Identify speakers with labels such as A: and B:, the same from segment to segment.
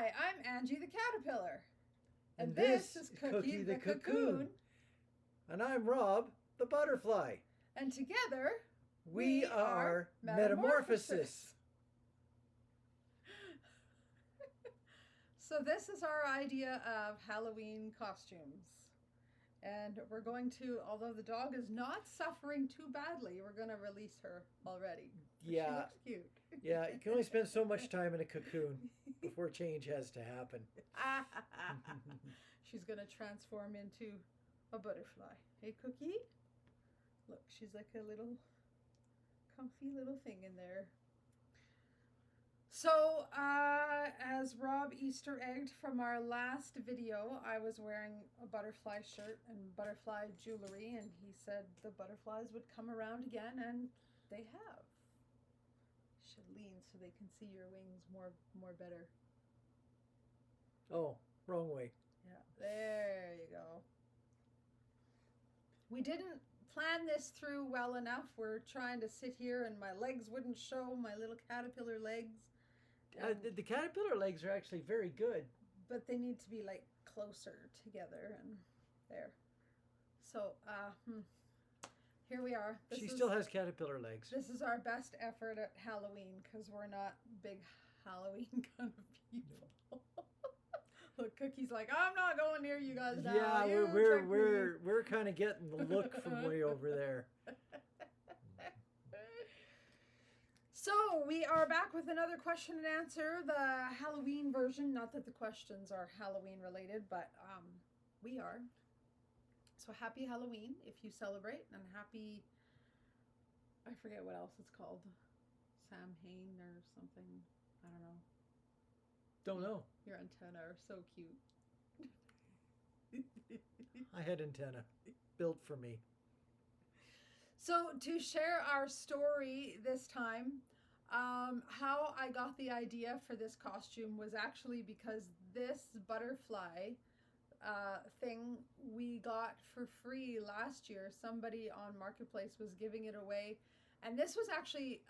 A: Hi, I'm Angie the caterpillar. And this is Cookie the cocoon.
B: And I'm Rob the butterfly.
A: And together,
B: we are Metamorphosis.
A: So this is our idea of Halloween costumes. And we're going to, although the dog is not suffering too badly, we're going to release her already.
B: Yeah.
A: She looks cute.
B: Yeah, you can only spend so much time in a cocoon before change has to happen.
A: She's going to transform into a butterfly. Hey, Cookie? Look, she's like a little comfy little thing in there. So, as Rob Easter egged from our last video, I was wearing a butterfly shirt and butterfly jewelry, and he said the butterflies would come around again, and they have. You should lean so they can see your wings more better.
B: Oh, wrong way.
A: Yeah, there you go. We didn't plan this through well enough. We're trying to sit here and my legs wouldn't show, my little caterpillar legs.
B: The caterpillar legs are actually very good.
A: But they need to be like closer together and there. So, here we are.
B: She still has caterpillar legs.
A: This is our best effort at Halloween because we're not big Halloween kind of people. Look, Cookie's like, I'm not going near you guys now.
B: Yeah, we're kind of getting the look from way over there.
A: So we are back with another question and answer, the Halloween version. Not that the questions are Halloween related, but we are. So happy Halloween if you celebrate, and happy, I forget what else it's called, Samhain or something. I don't know.
B: Don't know.
A: Your antenna are so cute.
B: I had antenna built for me.
A: So to share our story this time, how I got the idea for this costume was actually because this butterfly thing we got for free last year. Somebody on Marketplace was giving it away. And this was actually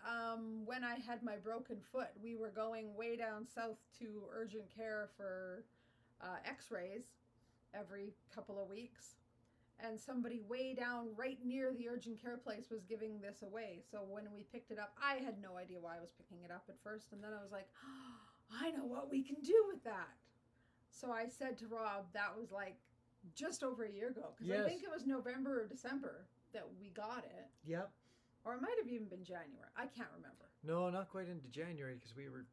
A: when I had my broken foot. We were going way down south to urgent care for x-rays every couple of weeks. And somebody way down right near the urgent care place was giving this away. So when we picked it up, I had no idea why I was picking it up at first. And then I was like, oh, I know what we can do with that. So I said to Rob, that was like just over a year ago. Because
B: yes.
A: I think it was November or December that we got it.
B: Yep.
A: Or it might have even been January. I can't remember.
B: No, not quite into January because we were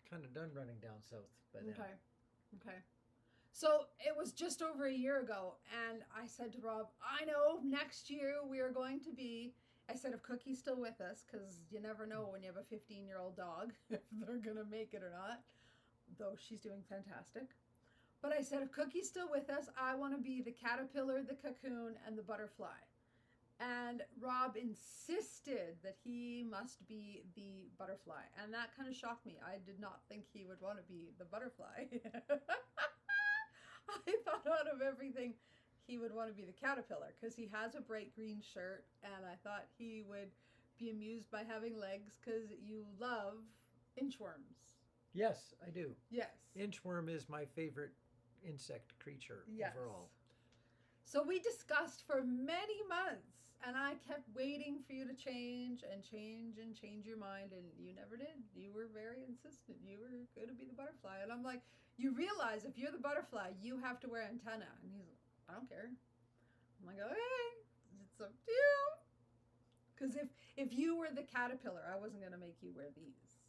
B: kind of done running down south by then.
A: Okay. So it was just over a year ago, and I said to Rob, I know next year we are going to be, I said, if Cookie's still with us, because you never know when you have a 15-year-old dog, if they're going to make it or not, though she's doing fantastic. But I said, if Cookie's still with us, I want to be the caterpillar, the cocoon, and the butterfly. And Rob insisted that he must be the butterfly. And that kind of shocked me. I did not think he would want to be the butterfly. I thought out of everything, he would want to be the caterpillar because he has a bright green shirt. And I thought he would be amused by having legs because you love inchworms.
B: Yes, I do.
A: Yes.
B: Inchworm is my favorite insect creature overall.
A: So we discussed for many months, and I kept waiting for you to change your mind, and you never did. You were very insistent. You were going to be the butterfly. And I'm like, you realize if you're the butterfly, you have to wear antenna. And he's like, I don't care. I'm like, okay, it's up to you. Because if you were the caterpillar, I wasn't going to make you wear these.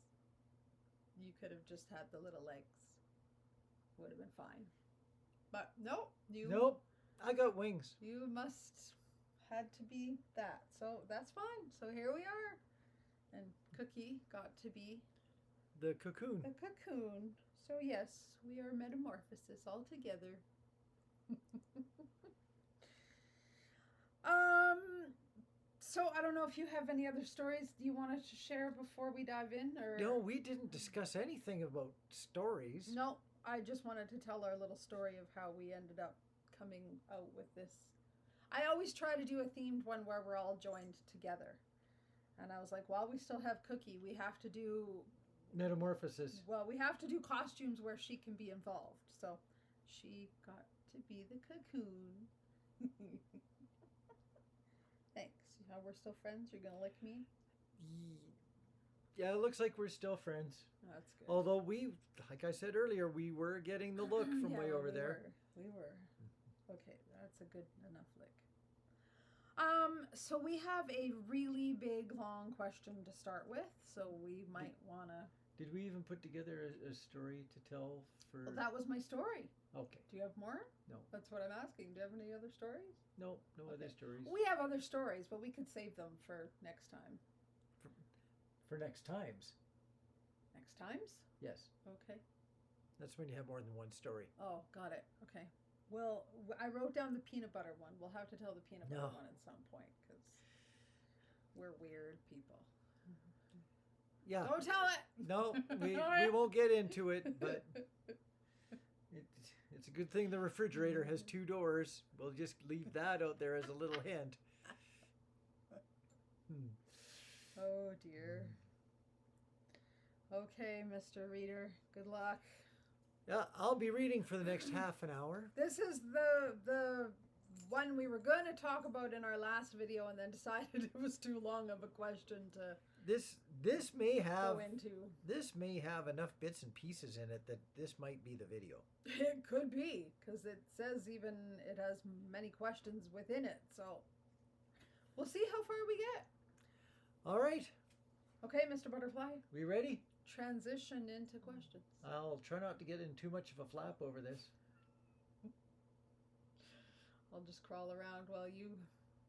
A: You could have just had the little legs. Would have been fine. But nope.
B: Nope. I got wings.
A: You had to be that. So that's fine. So here we are. And Cookie got to be
B: the cocoon.
A: The cocoon. So yes, we are Metamorphosis all together. So I don't know if you have any other stories you wanted to share before we dive in, or
B: no, we didn't discuss anything about stories.
A: No, I just wanted to tell our little story of how we ended up coming out with this. I always try to do a themed one where we're all joined together. And I was like, while we still have Cookie, we have to do
B: Metamorphosis.
A: Well, we have to do costumes where she can be involved. So she got to be the cocoon. Thanks. We're still friends. You're gonna lick me.
B: Yeah, it looks like we're still friends.
A: That's good.
B: Although like I said earlier, we were getting the look from way over there.
A: We were. Okay, that's a good enough lick. So we have a really big, long question to start with. So we might wanna.
B: Did we even put together a story to tell for?
A: Well, that was my story.
B: Okay.
A: Do you have more?
B: No.
A: That's what I'm asking. Do you have any other stories?
B: No, no other stories.
A: We have other stories, but we could save them for next time.
B: For next times.
A: Next times?
B: Yes.
A: Okay.
B: That's when you have more than one story.
A: Oh, got it. Okay. Well, I wrote down the peanut butter one. We'll have to tell the peanut butter one at some point because we're weird people.
B: Yeah.
A: Don't tell it.
B: No, we won't get into it, but it's a good thing the refrigerator has 2 doors. We'll just leave that out there as a little hint.
A: Oh dear. Okay, Mr. Reader. Good luck.
B: Yeah, I'll be reading for the next half an hour.
A: This is the one we were going to talk about in our last video and then decided it was too long of a question to
B: this may have
A: go into.
B: This may have enough bits and pieces in it that this might be the video.
A: It could be, because it says even it has many questions within it. So we'll see how far we get.
B: All right.
A: Okay, Mr. Butterfly.
B: We ready?
A: Transition into questions.
B: I'll try not to get in too much of a flap over this.
A: I'll just crawl around while you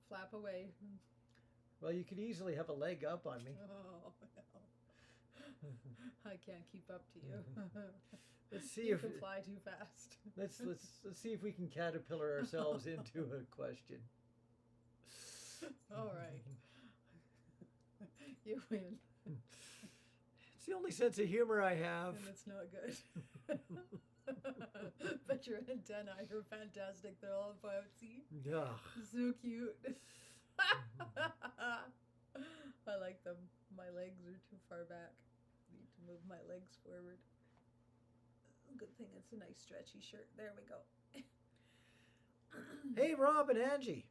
A: flap away.
B: Well, you could easily have a leg up on me.
A: Oh, no. I can't keep up to you.
B: Let's see
A: you
B: if
A: can fly too fast.
B: Let's see if we can caterpillar ourselves into a question.
A: All right. You win.
B: It's the only sense of humor I have.
A: And it's not good. But your antennae are fantastic. They're all bouncy.
B: Yeah.
A: So cute. I like them. My legs are too far back. Need to move my legs forward. Good thing it's a nice stretchy shirt. There we go.
B: Hey, Rob and Angie.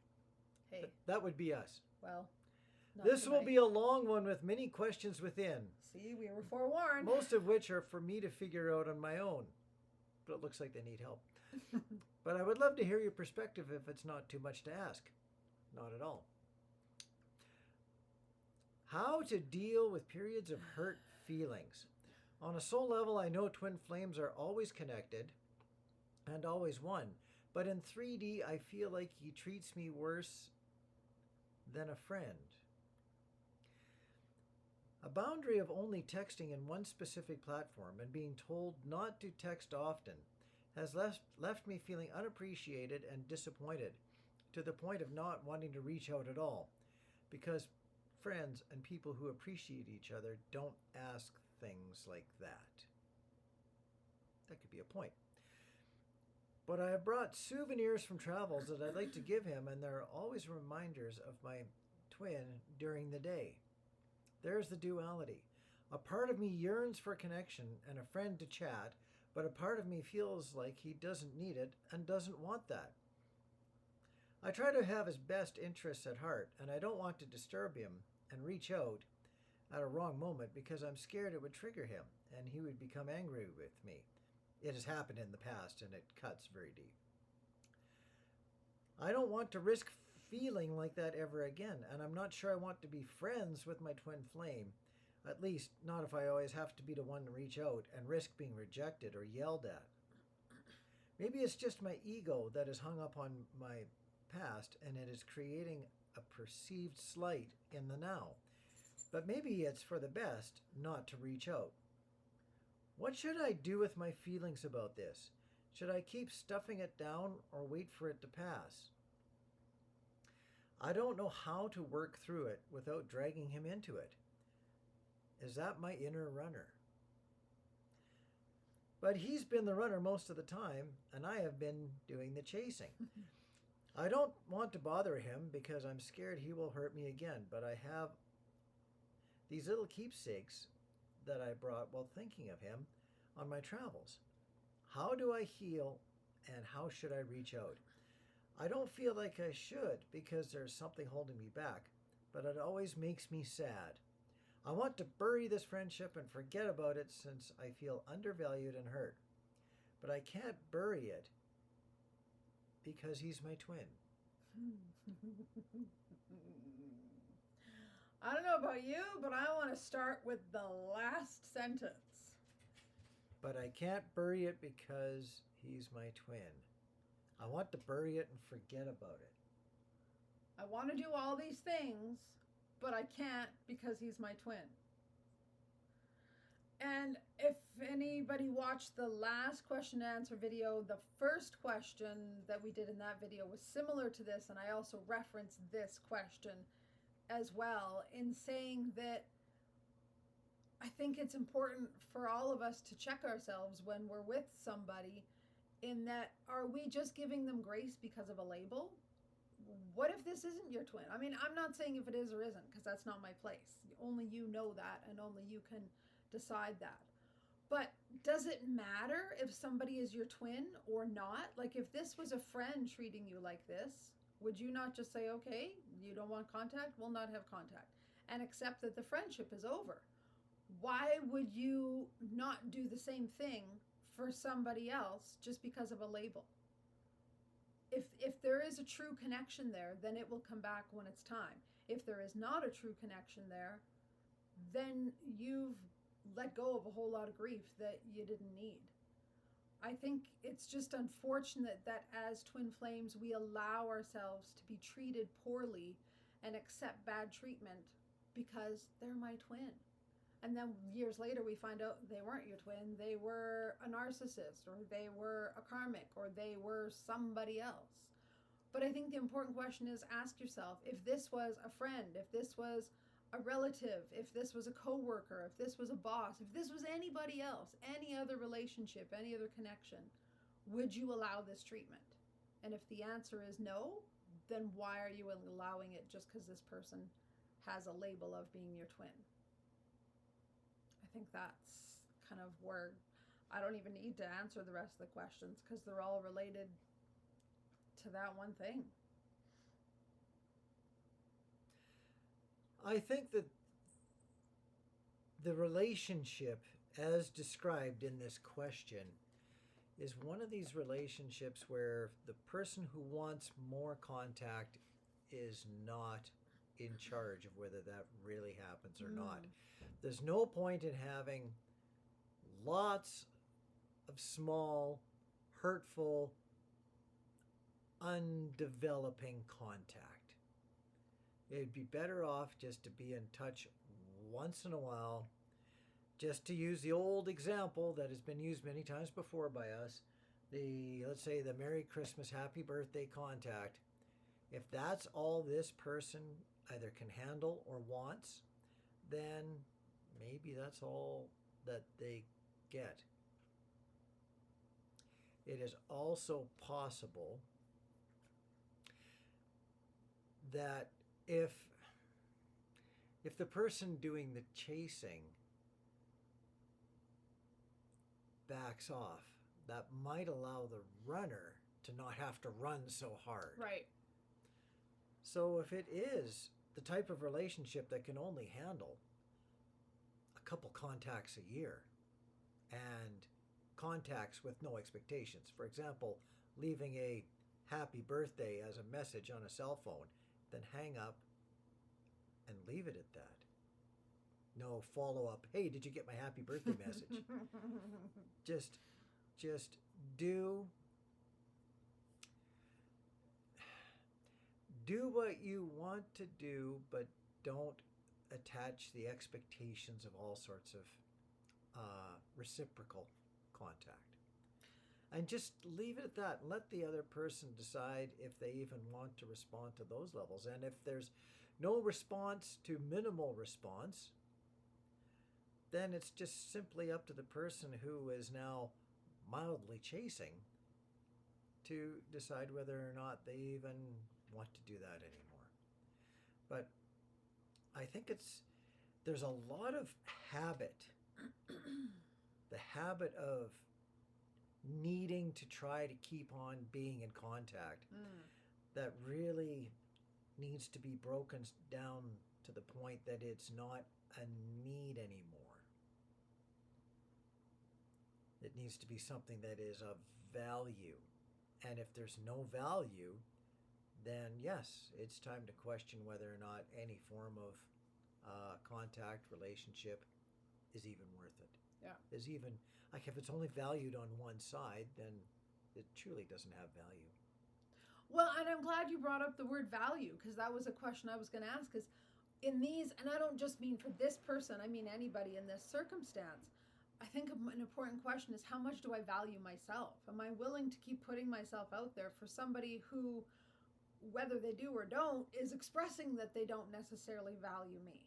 A: Hey.
B: That would be us.
A: Well,
B: this will be a long one with many questions within.
A: See, we were forewarned.
B: Most of which are for me to figure out on my own. But it looks like they need help. But I would love to hear your perspective if it's not too much to ask. Not at all. How to deal with periods of hurt feelings. On a soul level, I know twin flames are always connected and always one. But in 3D, I feel like he treats me worse than a friend. A boundary of only texting in one specific platform and being told not to text often has left me feeling unappreciated and disappointed to the point of not wanting to reach out at all because friends and people who appreciate each other don't ask things like that. That could be a point. But I have brought souvenirs from travels that I'd like to give him, and there are always reminders of my twin during the day. There's the duality. A part of me yearns for connection and a friend to chat, but a part of me feels like he doesn't need it and doesn't want that. I try to have his best interests at heart, and I don't want to disturb him and reach out at a wrong moment because I'm scared it would trigger him and he would become angry with me. It has happened in the past and it cuts very deep. I don't want to risk feeling like that ever again, and I'm not sure I want to be friends with my twin flame, at least not if I always have to be the one to reach out and risk being rejected or yelled at. Maybe it's just my ego that is hung up on my past and it is creating a perceived slight in the now. But maybe it's for the best not to reach out. What should I do with my feelings about this? Should I keep stuffing it down or wait for it to pass? I don't know how to work through it without dragging him into it. Is that my inner runner? But he's been the runner most of the time, and I have been doing the chasing. I don't want to bother him because I'm scared he will hurt me again, but I have these little keepsakes that I brought while thinking of him on my travels. How do I heal and how should I reach out? I don't feel like I should because there's something holding me back, but it always makes me sad. I want to bury this friendship and forget about it since I feel undervalued and hurt. But I can't bury it because he's my twin.
A: I don't know about you, but I want to start with the last sentence.
B: But I can't bury it because he's my twin. I want to bury it and forget about it.
A: I want to do all these things, but I can't because he's my twin. And if anybody watched the last question and answer video, the first question that we did in that video was similar to this, and I also referenced this question as well in saying that I think it's important for all of us to check ourselves when we're with somebody in that, are we just giving them grace because of a label? What if this isn't your twin? I mean, I'm not saying if it is or isn't, because that's not my place. Only you know that, and only you can decide that. But does it matter if somebody is your twin or not? Like, if this was a friend treating you like this, would you not just say, okay, you don't want contact, we'll not have contact, and accept that the friendship is over? Why would you not do the same thing for somebody else just because of a label? If there is a true connection there, then it will come back when it's time. If there is not a true connection there, then you've let go of a whole lot of grief that you didn't need. I think it's just unfortunate that as twin flames, we allow ourselves to be treated poorly and accept bad treatment because they're my twin. And then years later, we find out they weren't your twin. They were a narcissist, or they were a karmic, or they were somebody else. But I think the important question is, ask yourself, if this was a friend, if this was a relative, if this was a coworker, if this was a boss, if this was anybody else, any other relationship, any other connection, would you allow this treatment? And if the answer is no, then why are you allowing it just because this person has a label of being your twin? I think that's kind of where I don't even need to answer the rest of the questions because they're all related to that one thing.
B: I think that the relationship, as described in this question, is one of these relationships where the person who wants more contact is not in charge of whether that really happens or not. There's no point in having lots of small, hurtful, undeveloping contact. It'd be better off just to be in touch once in a while. Just to use the old example that has been used many times before by us, let's say the Merry Christmas, Happy Birthday contact. If that's all this person either can handle or wants, then maybe that's all that they get. It is also possible that if the person doing the chasing backs off, that might allow the runner to not have to run so hard.
A: Right.
B: So if it is the type of relationship that can only handle a couple contacts a year and contacts with no expectations, for example, leaving a happy birthday as a message on a cell phone, then hang up and leave it at that. No follow-up, hey, did you get my happy birthday message? Just do what you want to do, but don't attach the expectations of all sorts of reciprocal contact. And just leave it at that and let the other person decide if they even want to respond to those levels. And if there's no response to minimal response, then it's just simply up to the person who is now mildly chasing to decide whether or not they even want to do that anymore. But I think there's a lot of habit the habit of needing to try to keep on being in contact,
A: Mm.
B: that really needs to be broken down to the point that it's not a need anymore. It needs to be something that is of value. And if there's no value, then yes, it's time to question whether or not any form of contact, relationship is even worth it.
A: Yeah.
B: Is even, like, if it's only valued on one side, then it truly doesn't have value.
A: Well, and I'm glad you brought up the word value, because that was a question I was going to ask. Because in these, and I don't just mean for this person, I mean anybody in this circumstance, I think an important question is, how much do I value myself? Am I willing to keep putting myself out there for somebody who, whether they do or don't, is expressing that they don't necessarily value me?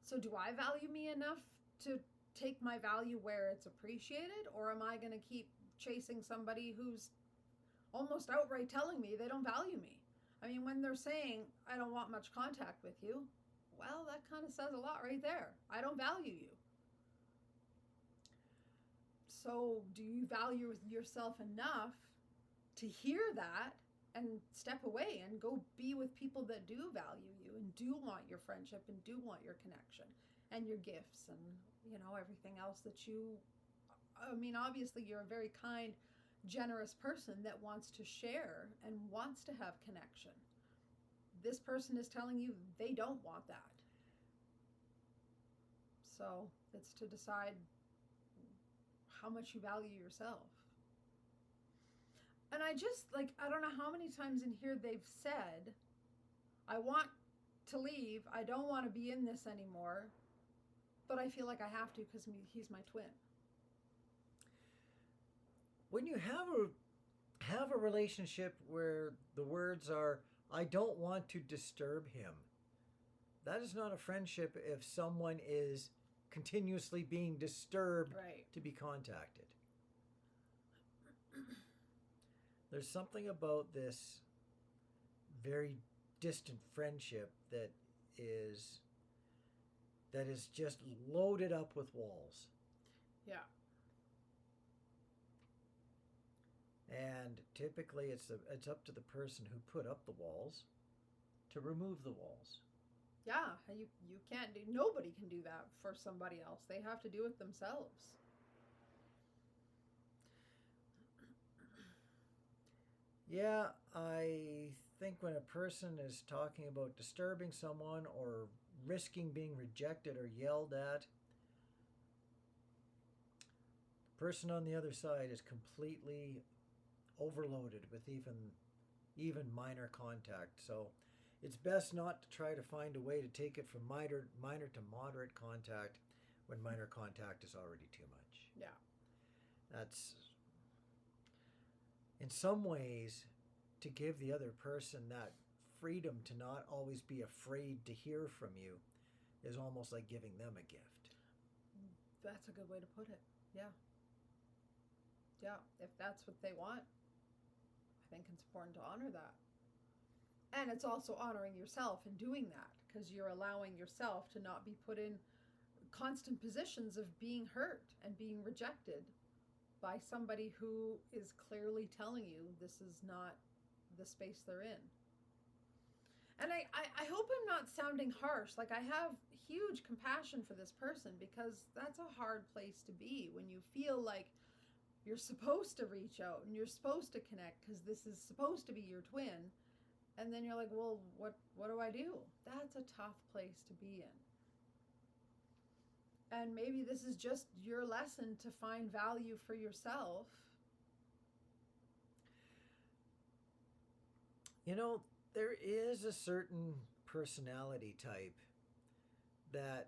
A: So do I value me enough to take my value where it's appreciated, or am I going to keep chasing somebody who's almost outright telling me they don't value me? I mean, when they're saying, I don't want much contact with you, well, that kind of says a lot right there. I don't value you. So do you value yourself enough to hear that and step away and go be with people that do value you and do want your friendship and do want your connection and your gifts and, you know, everything else that you, I mean, obviously you're a very kind, generous person that wants to share and wants to have connection. This person is telling you they don't want that. So it's to decide how much you value yourself. And I just, like, I don't know how many times in here they've said, I want to leave, I don't want to be in this anymore, but I feel like I have to because he's my twin.
B: When you have a relationship where the words are, I don't want to disturb him, that is not a friendship if someone is continuously being disturbed
A: Right.
B: to be contacted. There's something about this very distant friendship that is just loaded up with walls.
A: Yeah.
B: And typically it's up to the person who put up the walls to remove the walls.
A: Yeah, you can't do, nobody can do that for somebody else. They have to do it themselves.
B: Yeah, I think when a person is talking about disturbing someone or risking being rejected or yelled at, the person on the other side is completely overloaded with even minor contact. So it's best not to try to find a way to take it from minor to moderate contact when minor contact is already too much.
A: Yeah.
B: That's, in some ways, to give the other person that freedom to not always be afraid to hear from you is almost like giving them a gift.
A: That's a good way to put it. Yeah. Yeah, if that's what they want, I think it's important to honor that. And it's also honoring yourself in doing that, because you're allowing yourself to not be put in constant positions of being hurt and being rejected by somebody who is clearly telling you this is not the space they're in. And I hope I'm not sounding harsh. Like, I have huge compassion for this person, because that's a hard place to be when you feel like you're supposed to reach out and you're supposed to connect because this is supposed to be your twin. And then you're like, well, what do I do? That's a tough place to be in. And maybe this is just your lesson to find value for yourself.
B: You know, there is a certain personality type that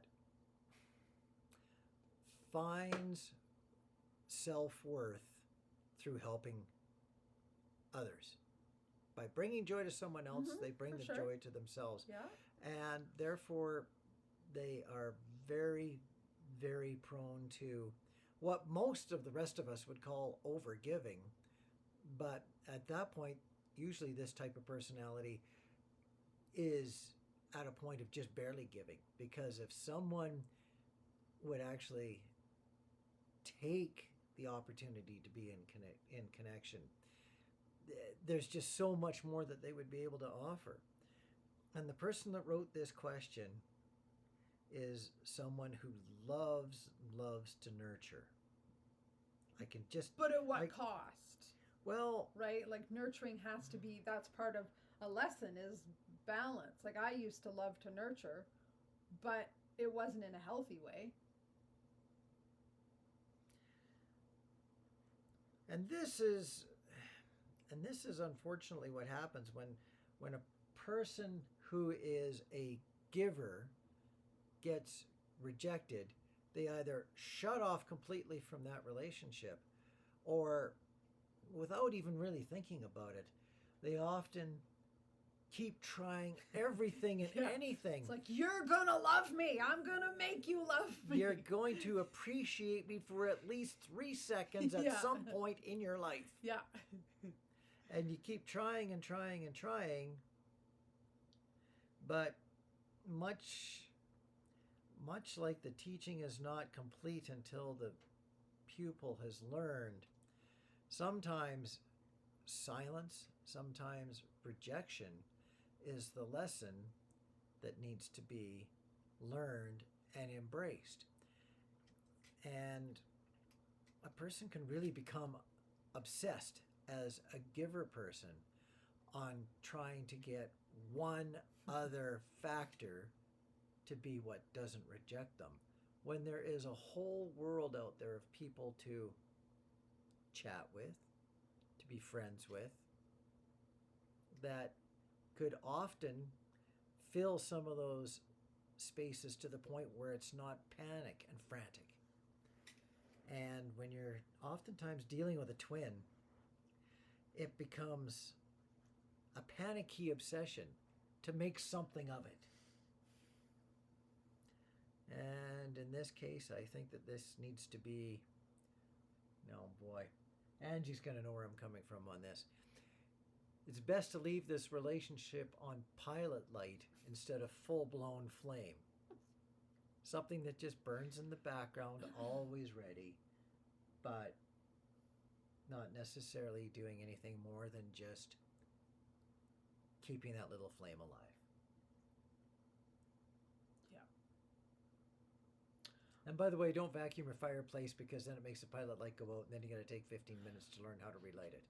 B: finds self-worth through helping others. By bringing joy to someone else, they bring the joy to themselves.
A: Yeah.
B: And therefore, they are very, very prone to what most of the rest of us would call overgiving. But at that point, usually this type of personality is at a point of just barely giving. Because if someone would actually take the opportunity to be in connection. There's just so much more that they would be able to offer. And the person that wrote this question is someone who loves to nurture. I can just.
A: But at what cost?
B: Well,
A: right? Like nurturing has to be, that's part of a lesson is balance. Like I used to love to nurture, but it wasn't in a healthy way.
B: And this is unfortunately what happens when a person who is a giver gets rejected. They either shut off completely from that relationship, or without even really thinking about it, they often keep trying everything and anything.
A: It's like, you're gonna love me. I'm gonna make you love me.
B: You're going to appreciate me for at least 3 seconds at some point in your life.
A: Yeah.
B: And you keep trying and trying and trying, but much like the teaching is not complete until the pupil has learned, sometimes silence, sometimes rejection is the lesson that needs to be learned and embraced. And a person can really become obsessed as a giver person on trying to get one other factor to be what doesn't reject them, when there is a whole world out there of people to chat with, to be friends with, that could often fill some of those spaces to the point where it's not panic and frantic. And when you're oftentimes dealing with a twin, it becomes a panicky obsession to make something of it. And in this case, I think that this needs to be, oh boy, Angie's going to know where I'm coming from on this. It's best to leave this relationship on pilot light instead of full-blown flame. Something that just burns in the background, always ready, but not necessarily doing anything more than just keeping that little flame alive.
A: Yeah.
B: And by the way, don't vacuum your fireplace, because then it makes the pilot light go out, and then you got to take 15 minutes to learn how to relight it.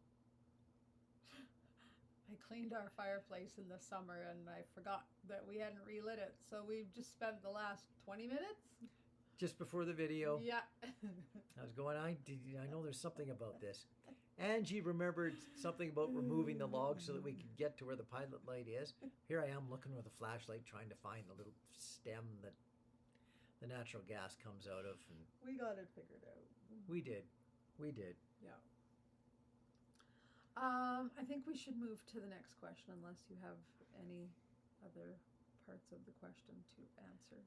A: I cleaned our fireplace in the summer and I forgot that we hadn't relit it. So we've just spent the last 20 minutes.
B: Just before the video.
A: Yeah.
B: I was going, I know there's something about this. Angie remembered something about removing the log so that we could get to where the pilot light is. Here I am looking with a flashlight trying to find the little stem that the natural gas comes out of. And
A: we got it figured out.
B: We did.
A: Yeah. I think we should move to the next question unless you have any other parts of the question to answer.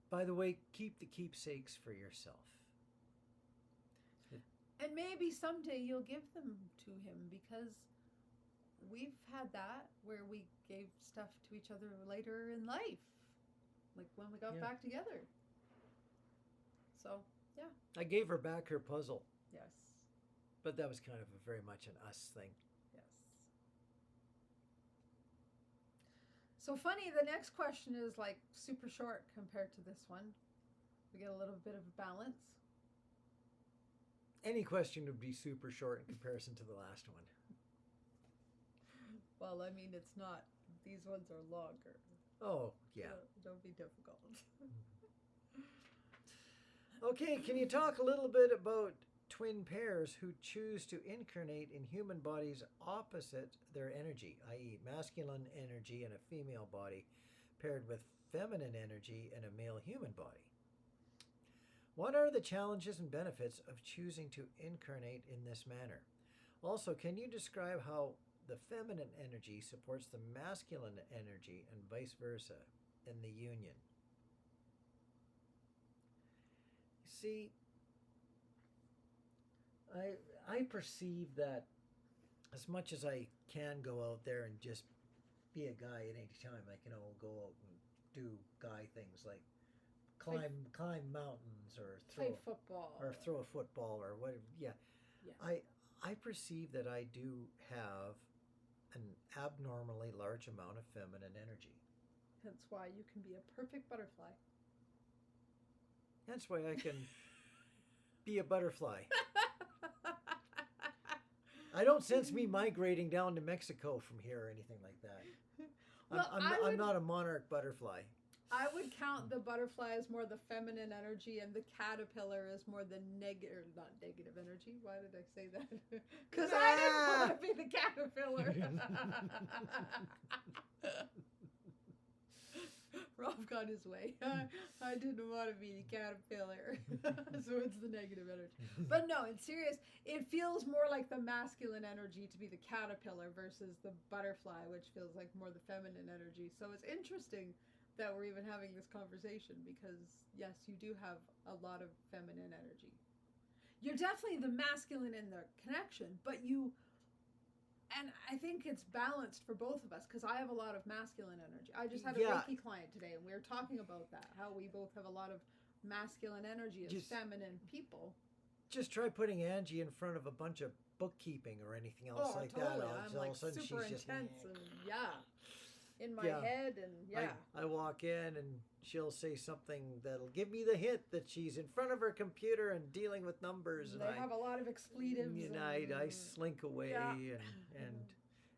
B: By the way, keep the keepsakes for yourself.
A: And maybe someday you'll give them to him, because we've had that where we gave stuff to each other later in life, like when we got back together. So, yeah.
B: I gave her back her puzzle.
A: Yes.
B: But that was kind of very much an us thing.
A: Yes. So funny, the next question is like super short compared to this one. We get a little bit of balance.
B: Any question would be super short in comparison to the last one.
A: Well, I mean, it's not. These ones are longer.
B: Oh, yeah.
A: So don't be difficult.
B: Okay, can you talk a little bit about twin pairs who choose to incarnate in human bodies opposite their energy, i.e. masculine energy in a female body paired with feminine energy in a male human body? What are the challenges and benefits of choosing to incarnate in this manner? Also, can you describe how the feminine energy supports the masculine energy and vice versa in the union? See, I perceive that as much as I can go out there and just be a guy at any time, go out and do guy things like climb mountains or
A: play football
B: throw a football or whatever. Yeah,
A: yes.
B: I perceive that I do have an abnormally large amount of feminine energy.
A: That's why you can be a perfect butterfly.
B: That's why I can be a butterfly. I don't sense me migrating down to Mexico from here or anything like that.
A: Well,
B: I'm not a monarch butterfly.
A: I would count the butterfly as more the feminine energy, and the caterpillar as more the not negative energy. Why did I say that? Because I didn't want to be the caterpillar. Rob got his way. I didn't want to be the caterpillar. So it's the negative energy. But no, in serious, it feels more like the masculine energy to be the caterpillar versus the butterfly, which feels like more the feminine energy. So it's interesting that we're even having this conversation because, yes, you do have a lot of feminine energy. You're definitely the masculine in the connection, but and I think it's balanced for both of us because I have a lot of masculine energy. I just had a Reiki client today, and we were talking about that, how we both have a lot of masculine energy as feminine people.
B: Just try putting Angie in front of a bunch of bookkeeping or anything else like
A: totally.
B: that.
A: I'm like super
B: she's
A: intense
B: just,
A: and in my head and
B: I walk in and she'll say something that'll give me the hint that she's in front of her computer and dealing with numbers.
A: And they have a lot of expletives.
B: And I slink away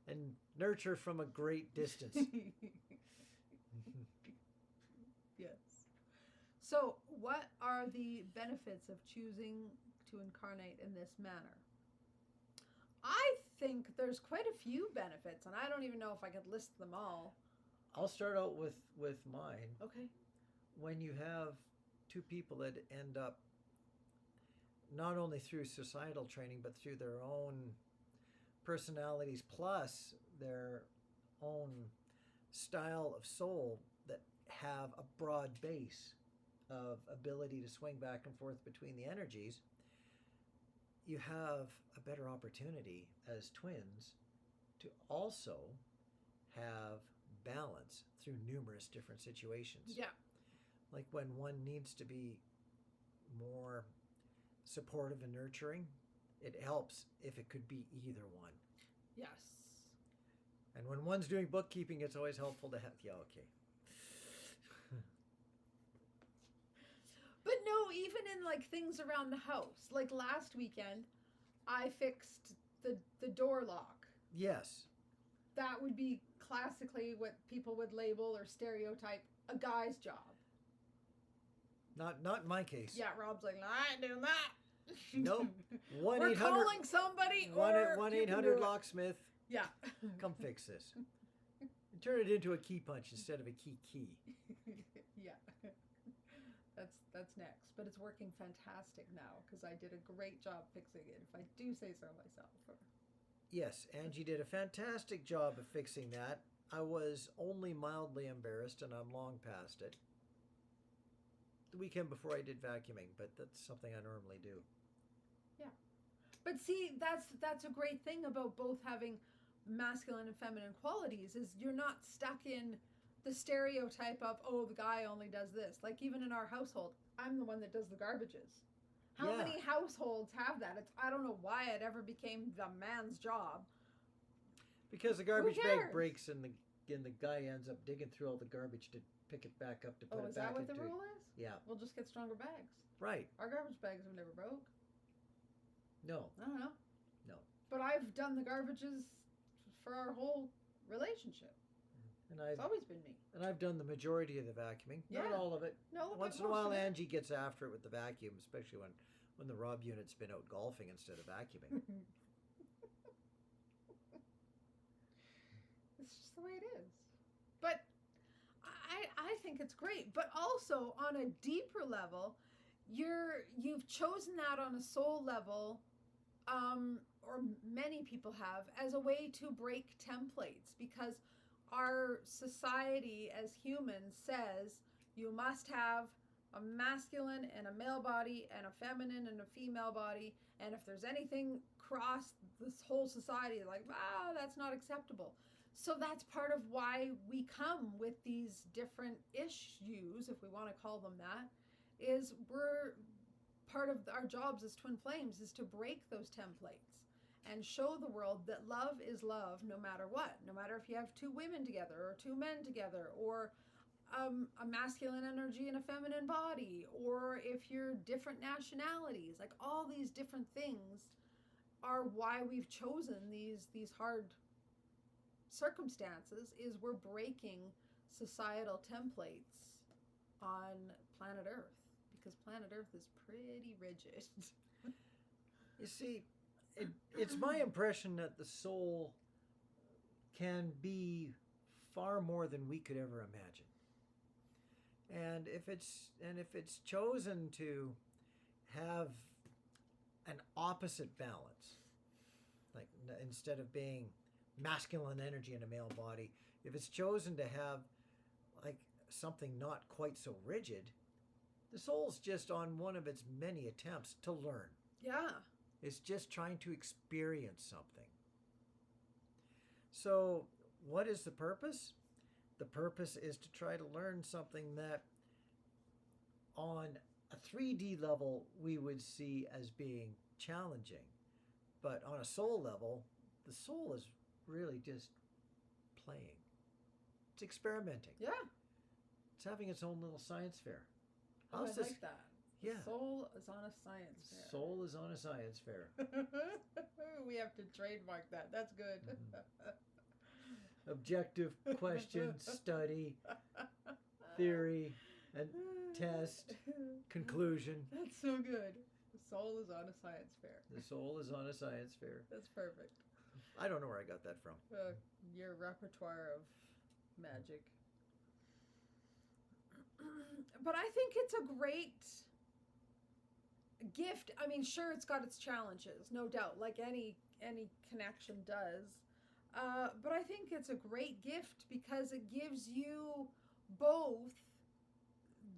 B: and nurture from a great distance.
A: Yes. So, what are the benefits of choosing to incarnate in this manner? I think there's quite a few benefits, and I don't even know if I could list them all.
B: I'll start out with mine.
A: Okay.
B: When you have two people that end up not only through societal training but through their own personalities plus their own style of soul that have a broad base of ability to swing back and forth between the energies, you have a better opportunity as twins to also have balance through numerous different situations.
A: Yeah.
B: Like when one needs to be more supportive and nurturing, it helps if it could be either one.
A: Yes.
B: And when one's doing bookkeeping, it's always helpful to have, okay.
A: But no, even in like things around the house, like last weekend, I fixed the door lock.
B: Yes.
A: That would be classically what people would label or stereotype a guy's job.
B: Not in my case.
A: Yeah, Rob's like, I ain't doing that.
B: Nope.
A: We're calling somebody or
B: 1-800 locksmith.
A: Yeah.
B: Come fix this. And turn it into a key punch instead of a key.
A: Yeah. That's next, but it's working fantastic now because I did a great job fixing it, if I do say so myself.
B: Yes, Angie did a fantastic job of fixing that. I was only mildly embarrassed, and I'm long past it. The weekend before I did vacuuming, but that's something I normally do.
A: Yeah. But see, that's a great thing about both having masculine and feminine qualities is you're not stuck in the stereotype of, oh, the guy only does this. Like even in our household, I'm the one that does the garbages. How many households have that? I don't know why it ever became the man's job.
B: Because the garbage bag breaks and the guy ends up digging through all the garbage to pick it back up to put it back into. Oh, is that what the rule is? Yeah.
A: We'll just get stronger bags.
B: Right.
A: Our garbage bags have never broke.
B: No.
A: I don't know.
B: No.
A: But I've done the garbages for our whole relationship. It's always been me.
B: And I've done the majority of the vacuuming.
A: Yeah.
B: Not all of it.
A: No.
B: Once in a while, Angie gets after it with the vacuum, especially when the Rob unit's been out golfing instead of vacuuming.
A: It's just the way it is. But I think it's great. But also on a deeper level, you've chosen that on a soul level, or many people have, as a way to break templates because our society as humans says you must have a masculine and a male body and a feminine and a female body, and if there's anything cross this whole society, like, wow, that's not acceptable. So that's part of why we come with these different issues, if we want to call them that, is we're part of our jobs as twin flames is to break those templates and show the world that love is love no matter what. No matter if you have two women together or two men together, or a masculine energy and a feminine body, or if you're different nationalities, like all these different things are why we've chosen these hard circumstances, is we're breaking societal templates on planet Earth, because planet Earth is pretty rigid.
B: You see, it's my impression that the soul can be far more than we could ever imagine. And if it's chosen to have an opposite balance, like instead of being masculine energy in a male body, if it's chosen to have like something not quite so rigid, the soul's just on one of its many attempts to learn.
A: Yeah.
B: It's just trying to experience something. So, what is the purpose? The purpose is to try to learn something that on a 3D level we would see as being challenging. But on a soul level, the soul is really just playing. It's experimenting.
A: Yeah.
B: It's having its own little science fair.
A: Oh, I like that.
B: Yeah.
A: The soul is on a science fair.
B: Soul is on a science fair.
A: We have to trademark that. That's good.
B: Mm-hmm. Objective, question, study, theory, and test, conclusion.
A: That's so good. The soul is on a science fair.
B: The soul is on a science fair.
A: That's perfect.
B: I don't know where I got that from.
A: Your repertoire of magic. But I think it's a great gift. I mean, sure, it's got its challenges, no doubt, like any connection does. But I think it's a great gift because it gives you both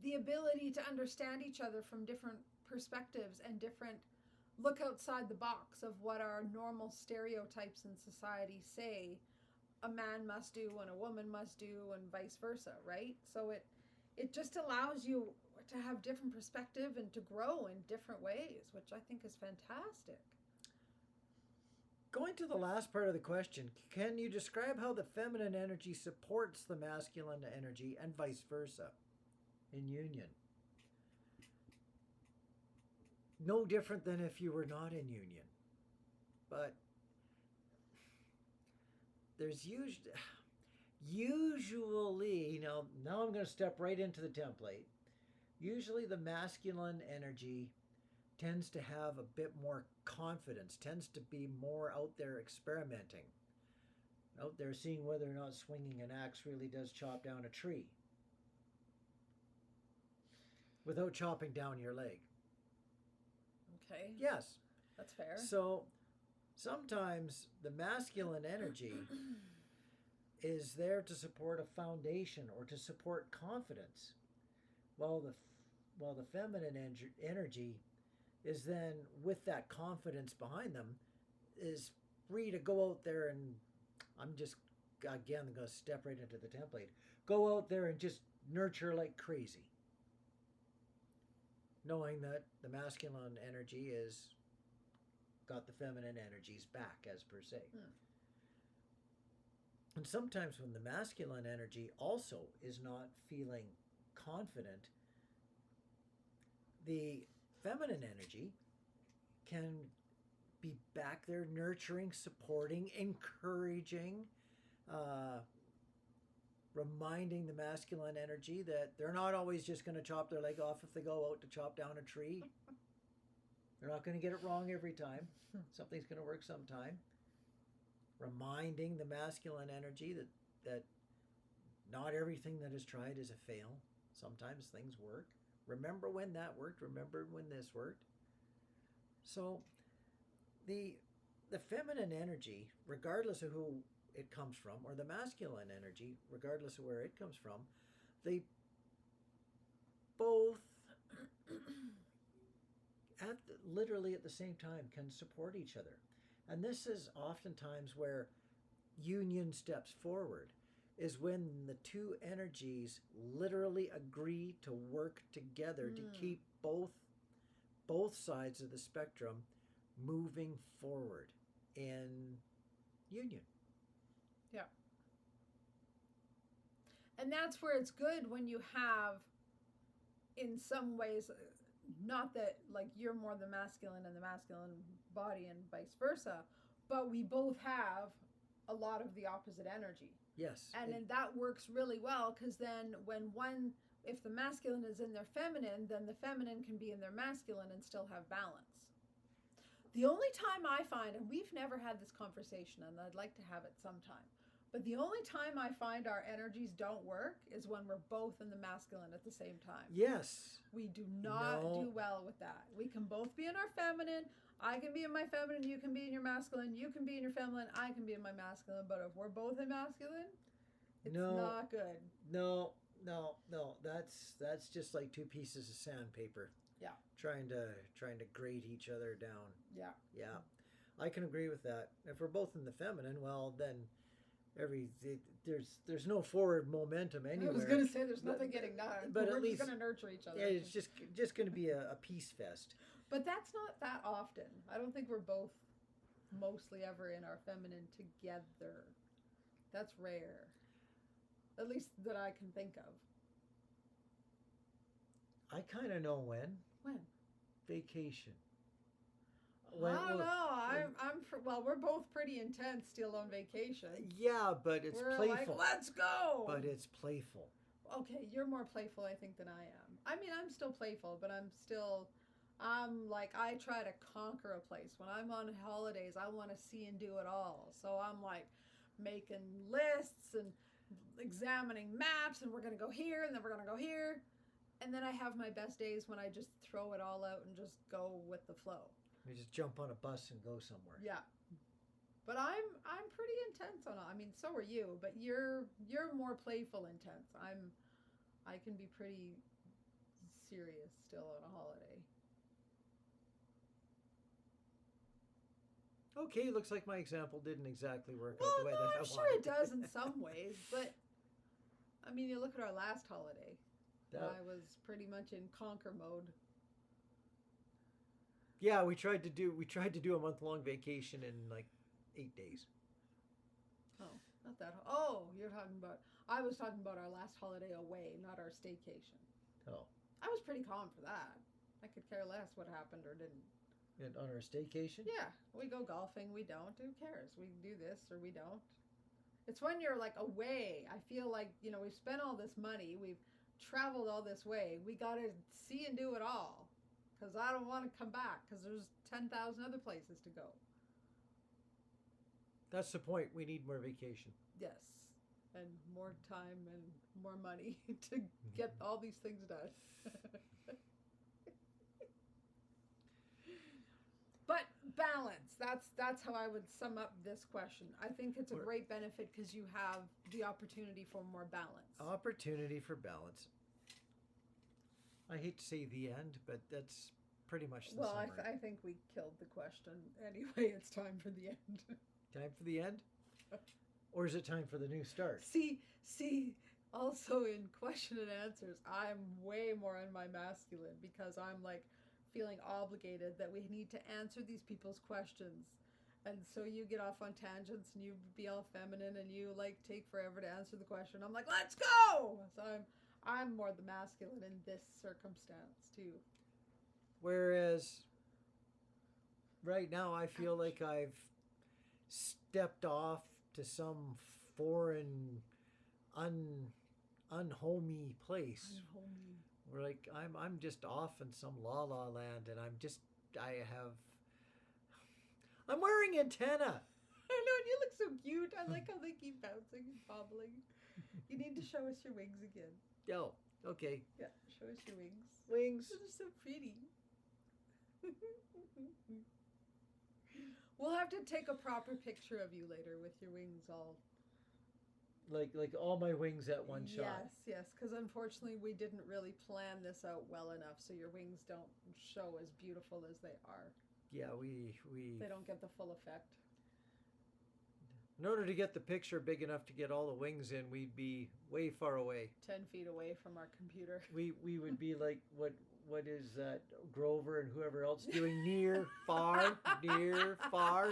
A: the ability to understand each other from different perspectives and different look outside the box of what our normal stereotypes in society say a man must do and a woman must do and vice versa, right? So it just allows you to have different perspective and to grow in different ways, which I think is fantastic.
B: Going to the last part of the question, can you describe how the feminine energy supports the masculine energy and vice versa in union? No different than if you were not in union. But there's usually, now I'm going to step right into the template. Usually the masculine energy tends to have a bit more confidence, tends to be more out there experimenting, out there seeing whether or not swinging an axe really does chop down a tree without chopping down your leg.
A: Okay.
B: Yes.
A: That's fair.
B: So sometimes the masculine energy is there to support a foundation or to support confidence, while the feminine energy is then, with that confidence behind them, is free to go out there and, I'm just, again, going to step right into the template, go out there and just nurture like crazy, knowing that the masculine energy is got the feminine energies back, as per se. And sometimes when the masculine energy also is not feeling confident, the feminine energy can be back there nurturing, supporting, encouraging, reminding the masculine energy that they're not always just going to chop their leg off if they go out to chop down a tree. They're not going to get it wrong every time. Something's going to work sometime. Reminding the masculine energy that not everything that is tried is a fail. Sometimes things work. Remember when that worked. Remember when this worked. So the feminine energy, regardless of who it comes from, or the masculine energy, regardless of where it comes from, they both literally at the same time can support each other. And this is oftentimes where union steps forward is when the two energies literally agree to work together to keep both sides of the spectrum moving forward in union.
A: Yeah. And that's where it's good when you have, in some ways, not that like you're more the masculine and the masculine body and vice versa, but we both have a lot of the opposite energy.
B: Yes.
A: And then that works really well, because then when one, if the masculine is in their feminine, then the feminine can be in their masculine and still have balance. The only time I find, and we've never had this conversation, and I'd like to have it sometime, but the only time I find our energies don't work is when we're both in the masculine at the same time.
B: Yes.
A: We do not do well with that. We can both be in our feminine. I can be in my feminine, you can be in your masculine, you can be in your feminine, I can be in my masculine, but if we're both in masculine, it's not good.
B: No. That's just like two pieces of sandpaper.
A: Yeah.
B: Trying to grate each other down.
A: Yeah.
B: Yeah. I can agree with that. If we're both in the feminine, well then there's no forward momentum anywhere.
A: I was going to say there's nothing getting done.
B: But
A: we're
B: at least
A: just going to nurture each other.
B: Yeah, it's just going to be a peace fest.
A: But that's not that often. I don't think we're both mostly ever in our feminine together. That's rare. At least that I can think of.
B: I kind of know when.
A: When?
B: Vacation.
A: I don't know. Well, we're both pretty intense still on vacation.
B: Yeah, but it's
A: we're
B: playful.
A: Like, let's go.
B: But it's playful.
A: Okay, you're more playful, I think, than I am. I mean, I'm still playful, but I'm like, I try to conquer a place. When I'm on holidays, I want to see and do it all. So I'm like making lists and examining maps, and we're going to go here, and then we're going to go here. And then I have my best days when I just throw it all out and just go with the flow.
B: You just jump on a bus and go somewhere.
A: Yeah. But I'm pretty intense on it. I mean, so are you, but you're more playful intense. I can be pretty serious still on a holiday.
B: Okay, looks like my example didn't exactly work out the way that I wanted.
A: I'm sure it does in some ways, but I mean, you look at our last holiday. I was pretty much in conquer mode.
B: Yeah, we tried to do a month-long vacation in like 8 days.
A: Oh, not that. Oh, you're talking about. I was talking about our last holiday away, not our staycation.
B: Oh.
A: I was pretty calm for that. I could care less what happened or didn't.
B: And on our staycation?
A: Yeah, we go golfing. We don't. Who cares? We do this or we don't. It's when you're like away. I feel like we've spent all this money. We've traveled all this way. We got to see and do it all. Because I don't want to come back, because there's 10,000 other places to go.
B: That's the point. We need more vacation.
A: Yes. And more time and more money to get all these things done. But balance. That's how I would sum up this question. I think it's a great benefit because you have the opportunity for more balance.
B: Opportunity for balance. I hate to say the end, but that's pretty much the summary.
A: Well, I think we killed the question. Anyway, it's time for the end.
B: Time for the end? Or is it time for the new start?
A: See, also in question and answers, I'm way more in my masculine because I'm like feeling obligated that we need to answer these people's questions. And so you get off on tangents and you be all feminine and you like take forever to answer the question. I'm like, let's go! So I'm more the masculine in this circumstance too.
B: Whereas right now I feel like I've stepped off to some foreign, unhomey place.
A: Unhomey.
B: Where like I'm just off in some la la land, and I'm wearing antenna.
A: I know, and you look so cute. I like how they keep bouncing and bobbling. You need to show us your wings again.
B: Oh, okay.
A: Yeah, show us your wings.
B: Wings.
A: They're so pretty. We'll have to take a proper picture of you later with your wings all.
B: Like all my wings at one shot.
A: Yes, because unfortunately we didn't really plan this out well enough, so your wings don't show as beautiful as they are.
B: Yeah, we
A: They don't get the full effect.
B: In order to get the picture big enough to get all the wings in, we'd be way far away.
A: 10 feet away from our computer.
B: We would be like what is that Grover and whoever else doing near, far, near, far.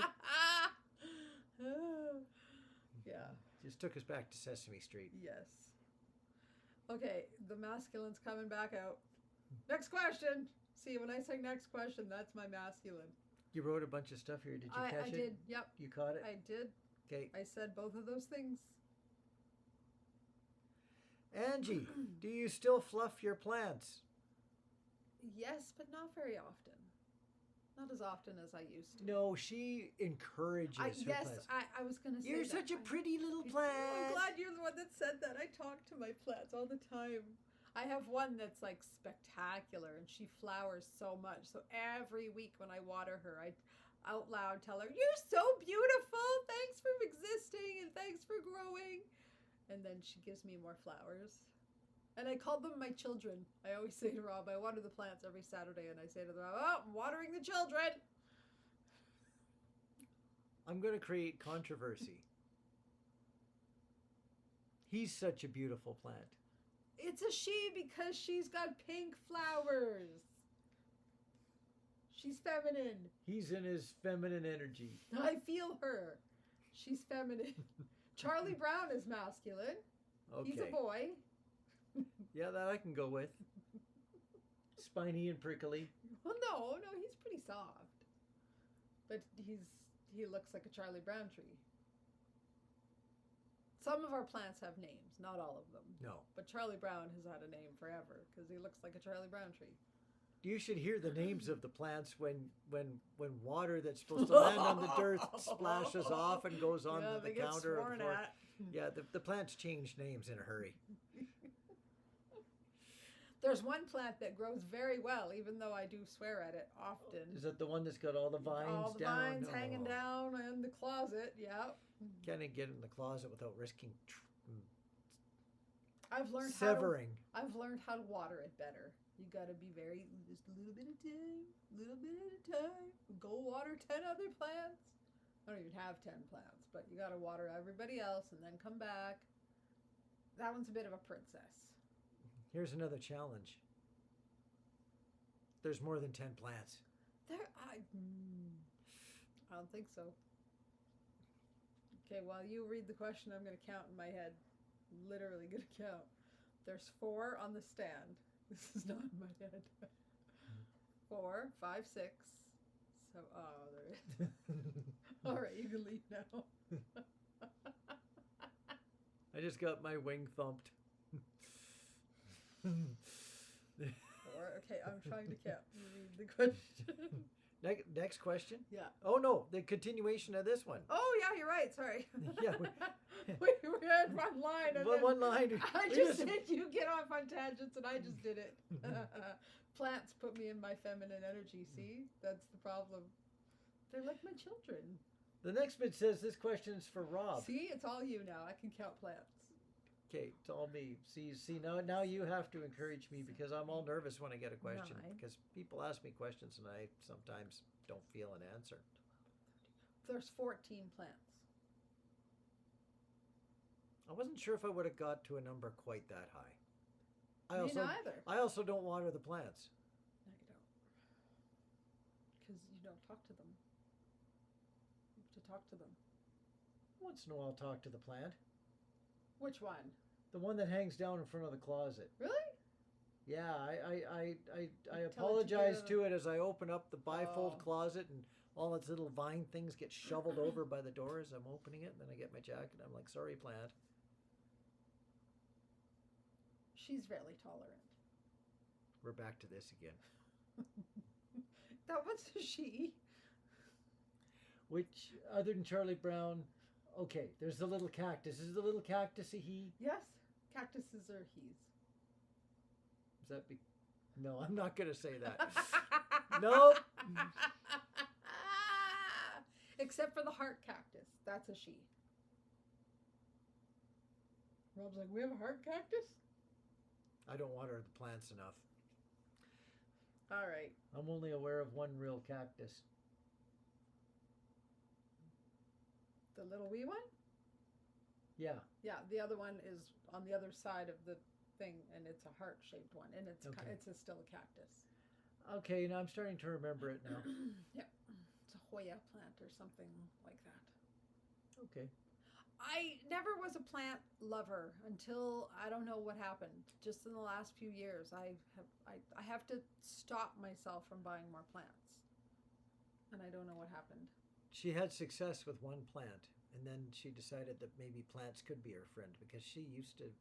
A: Yeah.
B: Just took us back to Sesame Street.
A: Yes. Okay, the masculine's coming back out. Next question. See, when I say next question, that's my masculine.
B: You wrote a bunch of stuff here. Did you catch it?
A: I did. Yep.
B: You caught it?
A: I did.
B: Okay.
A: I said both of those things.
B: Angie, do you still fluff your plants?
A: Yes, but not very often. Not as often as I used to.
B: No, she encourages her
A: yes,
B: plants.
A: I was going to say
B: You're
A: that.
B: such a pretty little plant.
A: I'm glad you're the one that said that. I talk to my plants all the time. I have one that's like spectacular and she flowers so much. So every week when I water her, I out loud tell her, "You're so beautiful. Thanks for existing and thanks for growing." And then she gives me more flowers. And I call them my children. I always say to Rob, I water the plants every Saturday and I say to them, "Oh, I'm watering the children."
B: I'm going to create controversy. He's such a beautiful plant.
A: It's a she because she's got pink flowers. She's feminine.
B: He's in his feminine energy.
A: I feel her. She's feminine. Charlie Brown is masculine.
B: Okay.
A: He's a boy.
B: Yeah, that I can go with. Spiny and prickly.
A: Well, no, he's pretty soft. But he looks like a Charlie Brown tree. Some of our plants have names, not all of them.
B: No.
A: But Charlie Brown has had a name forever because he looks like a Charlie Brown tree.
B: You should hear the names of the plants when water that's supposed to land on the dirt splashes off and goes onto the counter or the floor. Yeah, the plants change names in a hurry.
A: There's one plant that grows very well, even though I do swear at it often.
B: Is that the one that's got all the vines down?
A: All the vines hanging down in the closet, yeah.
B: Can't get in the closet without risking
A: I've learned
B: severing.
A: I've learned how to water it better. You got to be just a little bit at a time. Go water 10 other plants. I don't even have 10 plants, but you got to water everybody else and then come back. That one's a bit of a princess.
B: Here's another challenge. There's more than 10 plants.
A: I don't think so. Okay, while you read the question, I'm going to count in my head. Literally going to count. There's 4 on the stand. This is not in my head. 4, 5, 6. So, there it is. All right, you can leave now.
B: I just got my wing thumped.
A: 4. Okay, I'm trying to count. You read the question.
B: Next question?
A: Yeah.
B: Oh, no, the continuation of this one.
A: Oh, yeah, you're right. Sorry.
B: Yeah.
A: we had one line. And
B: one line.
A: I just said you get off on tangents, and I just did it. Plants put me in my feminine energy. See? That's the problem. They're like my children.
B: The next bit says this question is for Rob.
A: See? It's all you now. I can count plants.
B: Okay, it's all me. See now you have to encourage me because I'm all nervous when I get a question
A: 9.
B: because people ask me questions and I sometimes don't feel an answer.
A: There's 14 plants.
B: I wasn't sure if I would have got to a number quite that high.
A: Me neither.
B: I also don't water the plants.
A: No, you don't. Because you don't talk to them. You have to talk to them.
B: Once in a while, I'll talk to the plant.
A: Which one?
B: The one that hangs down in front of the closet.
A: Really?
B: Yeah, I apologize to it as I open up the bifold closet and all its little vine things get shoveled over by the door as I'm opening it. And then I get my jacket. I'm like, sorry, plant.
A: She's very tolerant.
B: We're back to this again.
A: That one's a she.
B: Which, other than Charlie Brown, okay, there's the little cactus. Is the little cactus a he?
A: Yes, cactuses are he's.
B: Is that No, I'm not going to say that. Nope.
A: Except for the heart cactus. That's a she. Rob's like, we have a heart cactus?
B: I don't water the plants enough.
A: All right.
B: I'm only aware of one real cactus.
A: The little wee one?
B: Yeah.
A: Yeah, the other one is on the other side of the thing, and it's a heart-shaped one, and
B: Okay.
A: still a cactus.
B: Okay, now I'm starting to remember it now.
A: Yeah, it's a Hoya plant or something like that.
B: Okay.
A: I never was a plant lover until I don't know what happened. Just in the last few years, I have to stop myself from buying more plants, and I don't know what happened.
B: She had success with one plant, and then she decided that maybe plants could be her friend because she used to,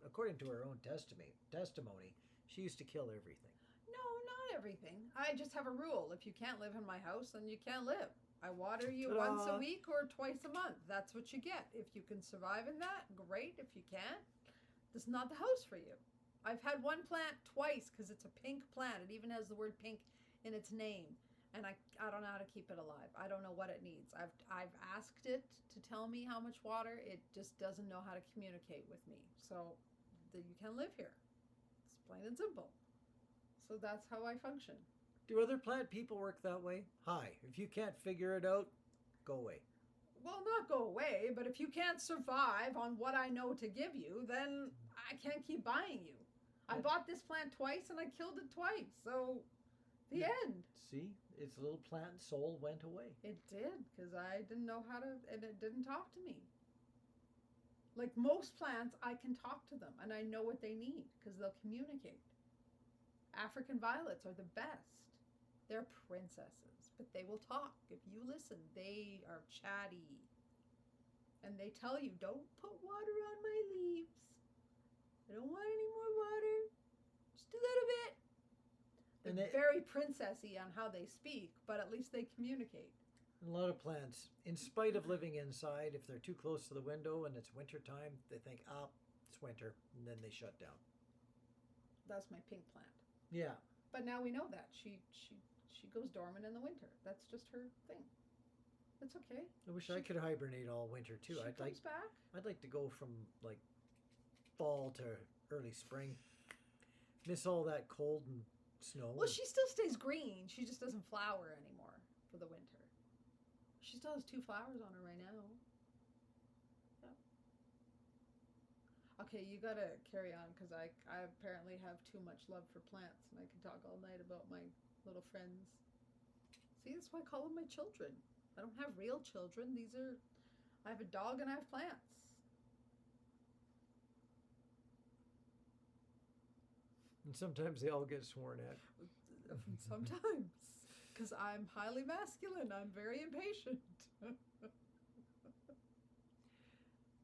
B: according to her own testimony, she used to kill everything.
A: No, not everything. I just have a rule. If you can't live in my house, then you can't live. I water you once a
B: Ta-da!
A: week or twice a month. That's what you get. If you can survive in that, great. If you can't, this is not the house for you. I've had one plant twice because it's a pink plant. It even has the word pink in its name. And I don't know how to keep it alive. I don't know what it needs. I've asked it to tell me how much water. It just doesn't know how to communicate with me. So you can live here. It's plain and simple. So that's how I function.
B: Do other plant people work that way? Hi, if you can't figure it out, go away.
A: Well, not go away, but if you can't survive on what I know to give you, then I can't keep buying you. I bought this plant twice and I killed it twice. So the end.
B: See, its little plant soul went away.
A: It did, because I didn't know how to, and it didn't talk to me. Like most plants, I can talk to them and I know what they need because they'll communicate. African violets are the best. They're princesses, but they will talk. If you listen, they are chatty. And they tell you, don't put water on my leaves. I don't want any more water. Just a little bit. They're very princessy on how they speak, but at least they communicate.
B: A lot of plants, in spite of living inside, if they're too close to the window and it's winter time, they think, it's winter, and then they shut down.
A: That's my pink plant.
B: Yeah.
A: But now we know that. She goes dormant in the winter. That's just her thing. It's okay.
B: I wish I could hibernate all winter too.
A: She comes back.
B: I'd like to go from like fall to early spring. Miss all that cold and snow.
A: Well, she still stays green. She just doesn't flower anymore for the winter. She still has 2 flowers on her right now. Yeah. Okay, you gotta carry on because I apparently have too much love for plants and I can talk all night about my little friends. See, that's why I call them my children. I don't have real children. I have a dog and I have plants.
B: And sometimes they all get sworn at.
A: Sometimes. Because I'm highly masculine. I'm very impatient.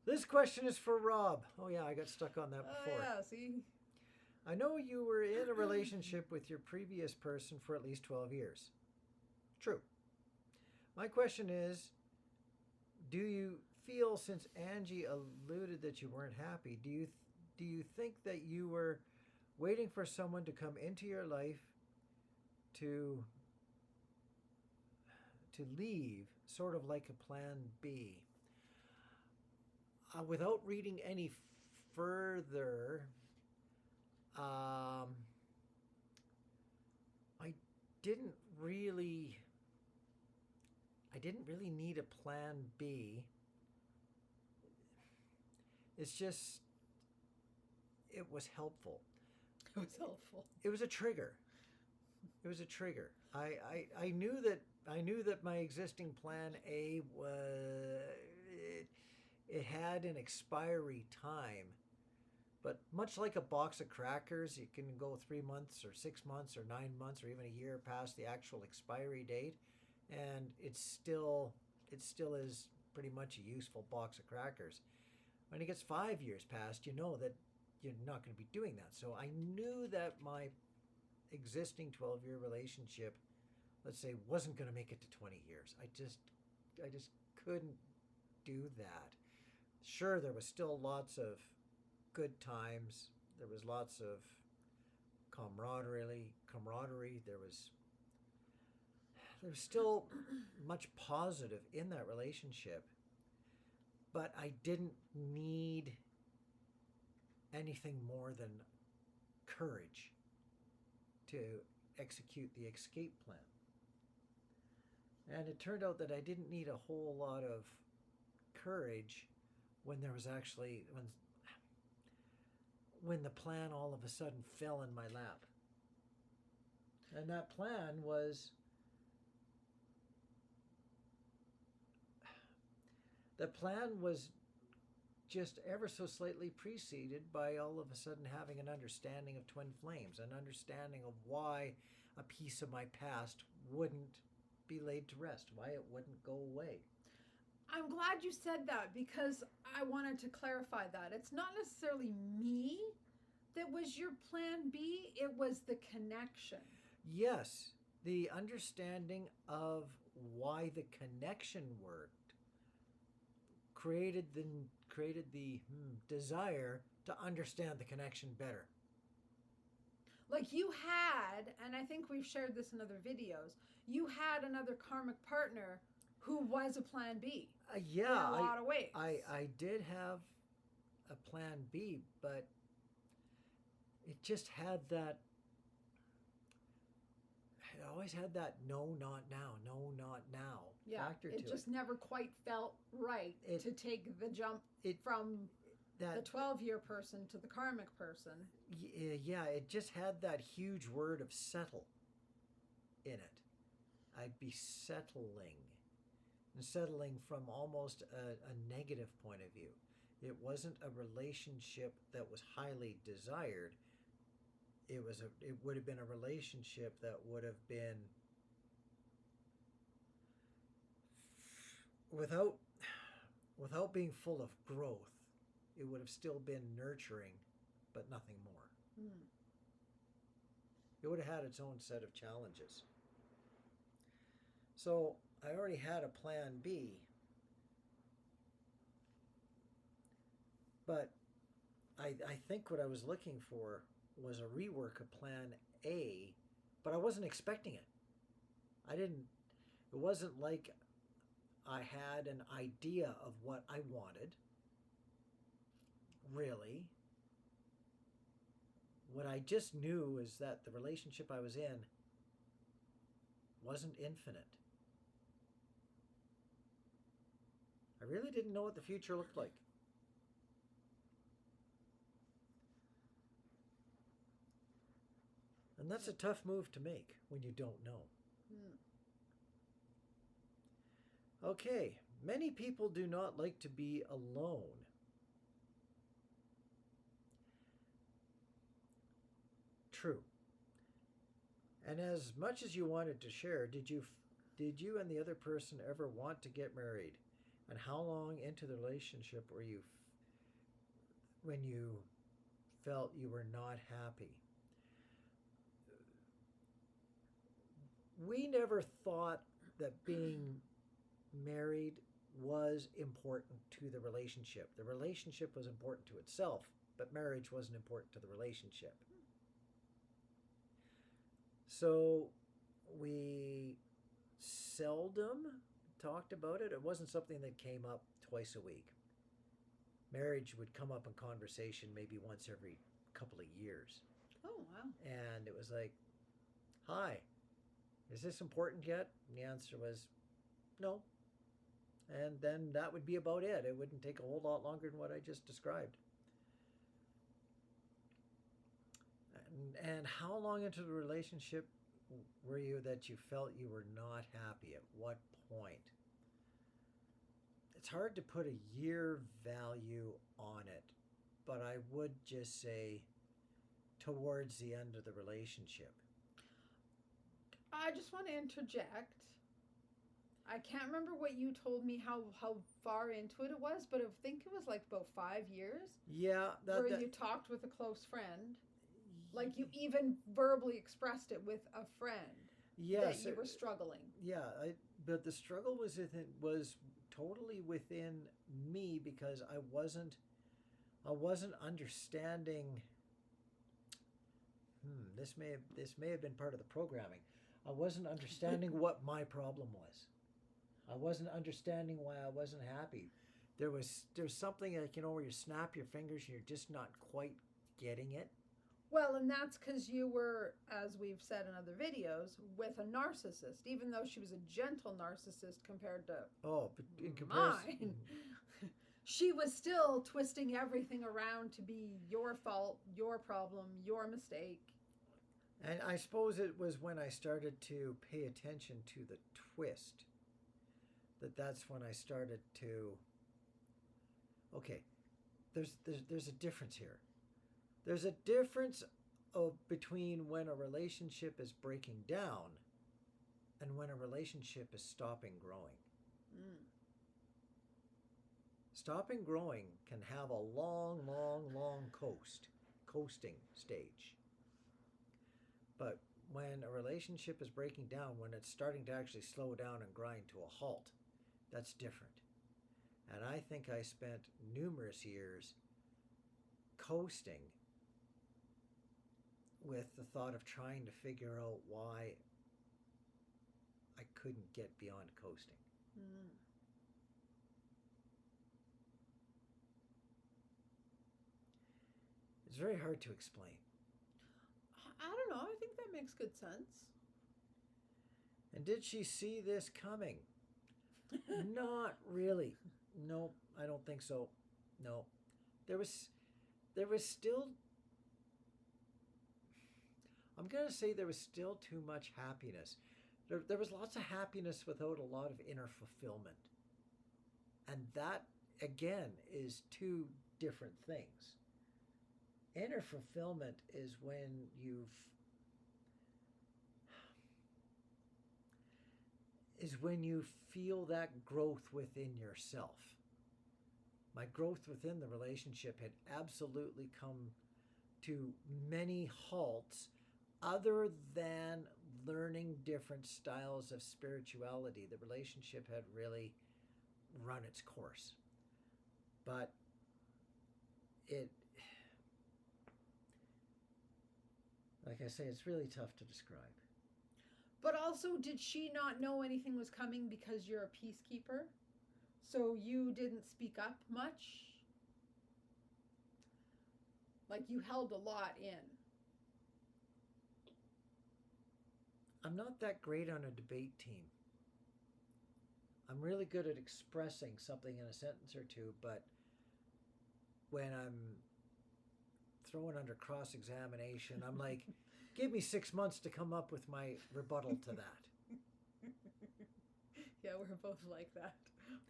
B: This question is for Rob. Oh yeah, I got stuck on that before.
A: Yeah, see?
B: I know you were in a relationship with your previous person for at least 12 years. True. My question is, do you feel, since Angie alluded that you weren't happy, do you think that you were waiting for someone to come into your life to leave, sort of like a plan B? Without reading any further, I didn't really need a plan B. It's just, it was helpful.
A: It was helpful.
B: It was a trigger. It was a trigger. I knew that my existing plan A was, it had an expiry time. But much like a box of crackers, you can go 3 months or 6 months or 9 months or even a year past the actual expiry date, and it still is pretty much a useful box of crackers. When it gets 5 years past, you know that you're not going to be doing that. So I knew that my existing 12-year relationship, let's say, wasn't going to make it to 20 years. I just couldn't do that. Sure, there was still lots of good times. There was lots of camaraderie. There was still much positive in that relationship, but I didn't need anything more than courage to execute the escape plan. And it turned out that I didn't need a whole lot of courage, when there was actually when the plan all of a sudden fell in my lap. And that plan was just ever so slightly preceded by all of a sudden having an understanding of twin flames, an understanding of why a piece of my past wouldn't be laid to rest, why it wouldn't go away.
A: I'm glad you said that because I wanted to clarify that. It's not necessarily me that was your plan B, it was the connection.
B: Yes, the understanding of why the connection worked created the desire to understand the connection better.
A: Like you had, and I think we've shared this in other videos, you had another karmic partner who was a plan B.
B: Yeah,
A: in a lot of ways.
B: I did have a plan B, but it just had that. It always had that no, not now, no, not now factor to it.
A: It just never quite felt right to take the jump from the 12-year person to the karmic person.
B: Yeah, it just had that huge word of settle in it. I'd be settling. And settling from almost a negative point of view. It wasn't a relationship that was highly desired. It would have been a relationship that would have been without being full of growth. It would have still been nurturing, but nothing more. It would have had its own set of challenges. So I already had a plan B, but I think what I was looking for was a rework of plan A, but I wasn't expecting it. It wasn't like I had an idea of what I wanted, really. What I just knew is that the relationship I was in wasn't infinite. I really didn't know what the future looked like. And that's a tough move to make when you don't know. Okay, many people do not like to be alone. True. And as much as you wanted to share, did you and the other person ever want to get married? And how long into the relationship were you when you felt you were not happy? We never thought that being married was important to the relationship. The relationship was important to itself, but marriage wasn't important to the relationship. So we seldom talked about it. It wasn't something that came up twice a week. Marriage would come up in conversation maybe once every couple of years.
A: Oh, wow.
B: And it was like, hi, is this important yet? And the answer was no. And then that would be about it. It wouldn't take a whole lot longer than what I just described. And how long into the relationship were you that you felt you were not happy? At what point? It's hard to put a year value on it, but I would just say towards the end of the relationship.
A: I just want to interject. I can't remember what you told me how far into it was, but I think it was like about 5 years.
B: Yeah.
A: Where you talked with a close friend. Like you even verbally expressed it with a friend.
B: Yes.
A: That you were struggling.
B: Yeah, but the struggle was totally within me because I wasn't understanding. This may have been part of the programming. I wasn't understanding what my problem was. I wasn't understanding why I wasn't happy. There's something like, where you snap your fingers and you're just not quite getting it.
A: Well, and that's because you were, as we've said in other videos, with a narcissist, even though she was a gentle narcissist compared to
B: but in comparison,
A: mine. she was still twisting everything around to be your fault, your problem, your mistake.
B: And I suppose it was when I started to pay attention to the twist that's when I started to. Okay, there's a difference here. There's a difference between when a relationship is breaking down and when a relationship is stopping growing.
A: Mm.
B: Stopping growing can have a long coasting stage. But when a relationship is breaking down, when it's starting to actually slow down and grind to a halt, that's different. And I think I spent numerous years coasting with the thought of trying to figure out why I couldn't get beyond coasting.
A: Mm.
B: It's very hard to explain.
A: I don't know. I think that makes good sense.
B: And did she see this coming? Not really. No, I don't think so. No. There was still, I'm going to say there was still too much happiness. There was lots of happiness without a lot of inner fulfillment. And that, again, is two different things. Inner fulfillment is when you feel that growth within yourself. My growth within the relationship had absolutely come to many halts other than learning different styles of spirituality. The relationship had really run its course. But like I say, it's really tough to describe.
A: But also, did she not know anything was coming because you're a peacekeeper? So you didn't speak up much? Like you held a lot in.
B: I'm not that great on a debate team. I'm really good at expressing something in a sentence or two, but when I'm thrown under cross-examination, I'm like, give me 6 months to come up with my rebuttal to that.
A: Yeah, we're both like that.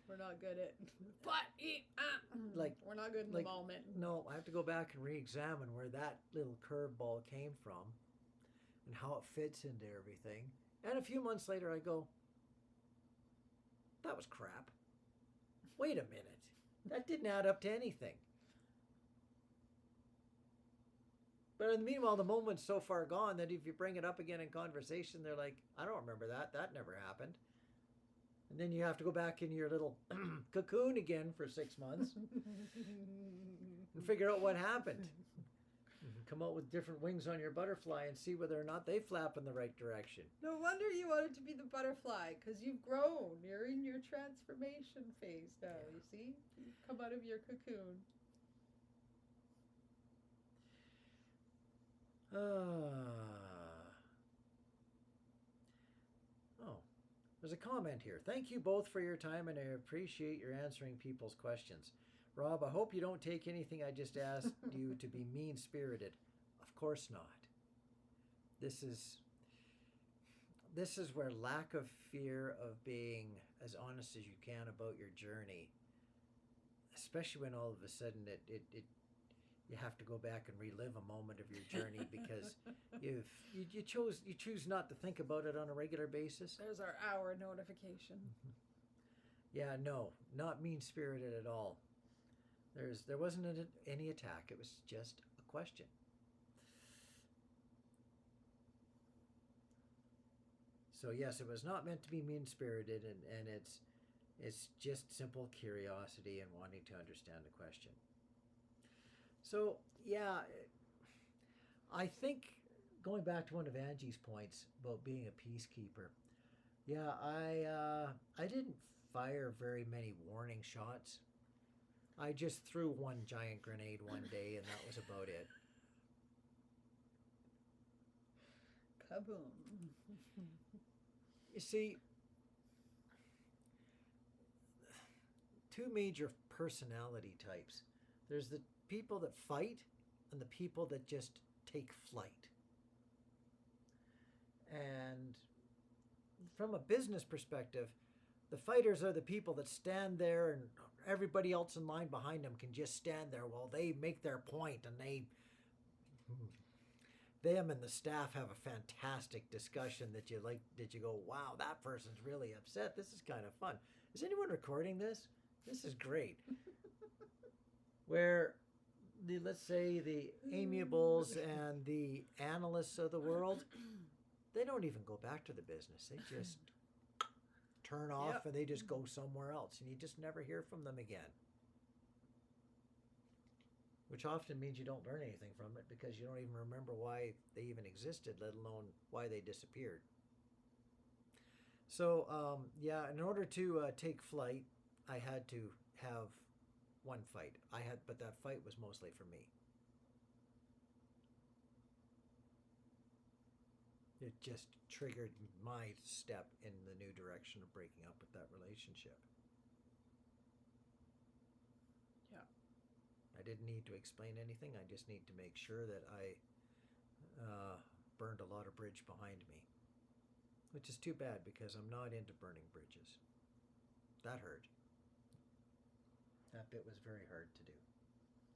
A: We're not good at, we're not good in the moment.
B: No, I have to go back and re-examine where that little curveball came from and how it fits into everything. And a few months later I go, that was crap. Wait a minute. That didn't add up to anything. But in the meanwhile, the moment's so far gone that if you bring it up again in conversation, they're like, I don't remember that. That never happened. And then you have to go back in your little cocoon again for 6 months and figure out what happened. Come out with different wings on your butterfly and see whether or not they flap in the right direction.
A: No wonder you wanted to be the butterfly, because you've grown. You're in your transformation phase now, yeah. You see? You've come out of your cocoon.
B: There's a comment here. Thank you both for your time, and I appreciate your answering people's questions. Rob, I hope you don't take anything I just asked you to be mean-spirited. Of course not. This is where lack of fear of being as honest as you can about your journey, especially when all of a sudden you have to go back and relive a moment of your journey because you choose not to think about it on a regular basis.
A: There's our hour notification.
B: Yeah, no, not mean-spirited at all. There wasn't any attack. It was just a question. So yes, it was not meant to be mean-spirited, and it's just simple curiosity and wanting to understand the question. So, yeah, I think going back to one of Angie's points about being a peacekeeper, yeah, I didn't fire very many warning shots. I just threw one giant grenade one day, and that was about it.
A: Kaboom.
B: You see, two major personality types. There's the people that fight and the people that just take flight. And from a business perspective, the fighters are the people that stand there and everybody else in line behind them can just stand there while they make their point, and them and the staff have a fantastic discussion that you go, wow, that person's really upset. This is kind of fun. Is anyone recording this? This is great. Where let's say the amiables and the analysts of the world, they don't even go back to the business. They just turn off and they just go somewhere else, and you just never hear from them again. Which often means you don't learn anything from it because you don't even remember why they even existed, let alone why they disappeared. So, in order to take flight, I had to have one fight. But that fight was mostly for me. It just triggered my step in the new direction of breaking up with that relationship.
A: Yeah.
B: I didn't need to explain anything. I just need to make sure that I burned a lot of bridge behind me. Which is too bad because I'm not into burning bridges. That hurt. That bit was very hard to do.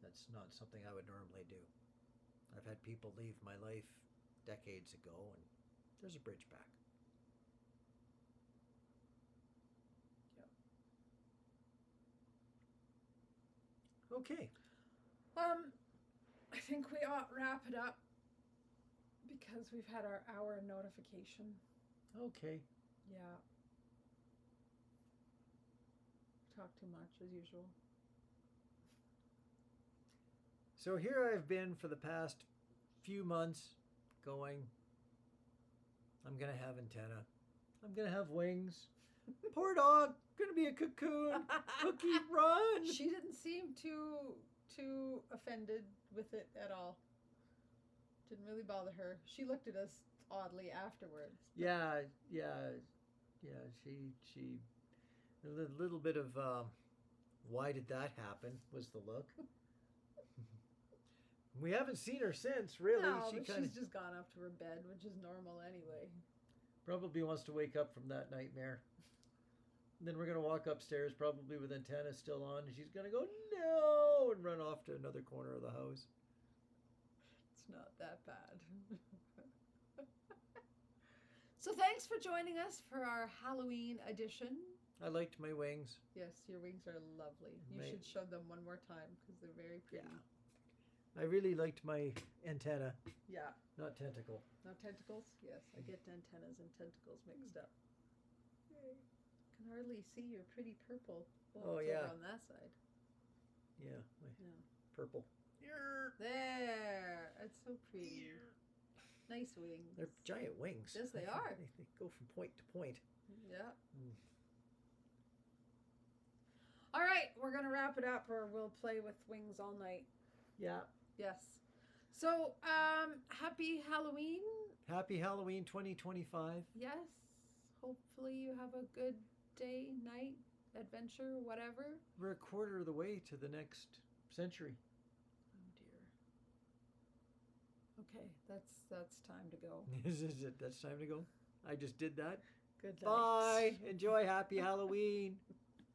B: That's not something I would normally do. I've had people leave my life decades ago, and there's a bridge back.
A: Yep.
B: Okay.
A: I think we ought to wrap it up because we've had our hour notification.
B: Okay.
A: Yeah. Talk too much as usual.
B: So here I've been for the past few months going, I'm going to have antenna. I'm going to have wings. Poor dog, going to be a cocoon. Cookie, run.
A: She didn't seem too offended with it at all. Didn't really bother her. She looked at us oddly afterwards.
B: Yeah. She a little bit of why did that happen was the look. We haven't seen her since, really.
A: No, she's just gone up to her bed, which is normal anyway.
B: Probably wants to wake up from that nightmare. And then we're going to walk upstairs, probably with antenna still on, and she's going to go, no, and run off to another corner of the house.
A: It's not that bad. So thanks for joining us for our Halloween edition.
B: I liked my wings.
A: Yes, your wings are lovely. You should show them one more time because they're very pretty.
B: Yeah. I really liked my antenna.
A: Yeah.
B: Not tentacle.
A: Not tentacles? Yes, I get antennas and tentacles mixed up. Yay. Can hardly see your pretty purple.
B: Oh, yeah.
A: Over on that side.
B: Yeah. Purple.
A: There. It's so pretty. Nice wings.
B: They're giant wings.
A: Yes, they are.
B: They go from point to point.
A: Yeah. All right, we're going to wrap it up or we'll play with wings all night.
B: Yeah.
A: Yes. So, happy Halloween.
B: Happy Halloween 2025.
A: Yes. Hopefully you have a good day, night, adventure, whatever.
B: We're a quarter of the way to the next century.
A: Oh dear. Okay, that's time to go.
B: Is it? That's time to go? I just did that.
A: Good night.
B: Bye. Enjoy. Happy Halloween.